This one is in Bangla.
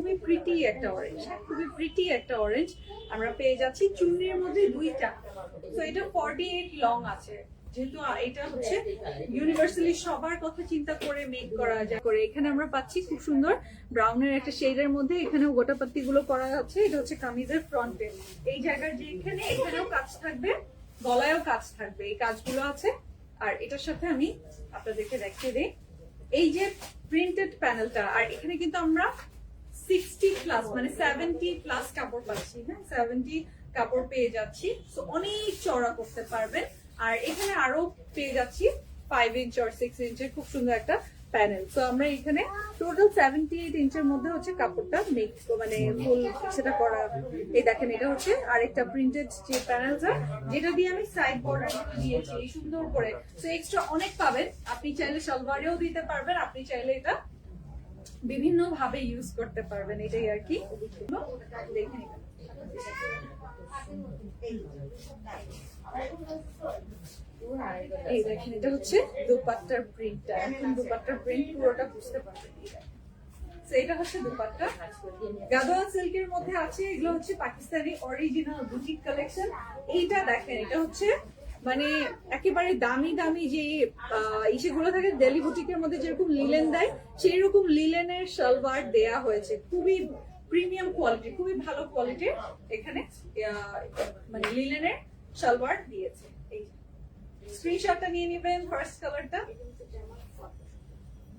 খুবই প্রিটি একটা অরেঞ্জ, খুবই প্রিটি একটা অরেঞ্জ আমরা পেয়ে যাচ্ছি চুন্নির মধ্যে দুইটা। তো এটা 48 লং আছে, যেহেতু এটা হচ্ছে ইউনিভার্সালি সবার কথা চিন্তা করে মেক করা যায় করে। এখানে আমরা পাচ্ছি খুব সুন্দর ব্রাউনের একটা শেডের মধ্যে, এখানে গোটাপাত্তি গুলো করা আছে। এটা হচ্ছে কামিজের ফ্রন্টে, এই জায়গার যে এখানেও কাজ থাকবে, গলায়ও কাজ থাকবে, এই কাজগুলো আছে। আর এটার সাথে আমি আপনাদেরকে দেখিয়ে দিই এই যে প্রিন্টেড প্যানেলটা। আর এখানে কিন্তু আমরা 60 প্লাস মানে 70 প্লাস কাপড় পাচ্ছি, হ্যাঁ 70 কাপড় পেয়ে যাচ্ছি। তো অনেক চওড়া করতে পারবেন। আর এখানে আরো পেয়ে যাচ্ছি 5 ইঞ্চ আর 6 ইঞ্চের খুব সুন্দর একটা প্যানেল। তো আমরা এখানে টোটাল 78 ইঞ্চের মধ্যে হচ্ছে কাপড়টা মিক্স মানে ফুল সেটা করা। এই দেখেন এটা হচ্ছে আরেকটা প্রিন্টেড যে প্যানেলটা, যেটা দিয়ে আমি সাইড বর্ডার দিয়েছি এই সুন্দর করে। তো এক্সট্রা অনেক পাবেন, আপনি চাইলে সালোয়ারেও দিতে পারবেন, আপনি চাইলে এটা বিভিন্ন ভাবে ইউজ করতে পারবেন, এটাই আর কি। দেখে নেবেন এই দেখেন এটা হচ্ছে দুপাট্টার প্রিন্টটা। এখন দুপাট্টার প্রিন্ট পুরোটা বুঝতে পারবেন। এটা হচ্ছে দুপাট্টা, গাদোয়া সিল্কের মধ্যে আছে। এগুলো হচ্ছে পাকিস্তানি অরিজিনাল বুটিক কালেকশন। এইটা দেখেন এটা হচ্ছে মানে একেবারে দামি দামি যে ইসেগুলো থাকে ডেলি বুটিকের মধ্যে যেরকম লিলেন দেয়, সেই রকম লিলেনের সালোয়ার দেয়া হয়েছে। খুবই প্রিমিয়াম কোয়ালিটি, খুবই ভালো কোয়ালিটির এখানে মানে লিলেনের সালোয়ার দিয়েছে। এই স্ক্রিনশটটা নিয়ে নেবেন ফার্স্ট কালারটা।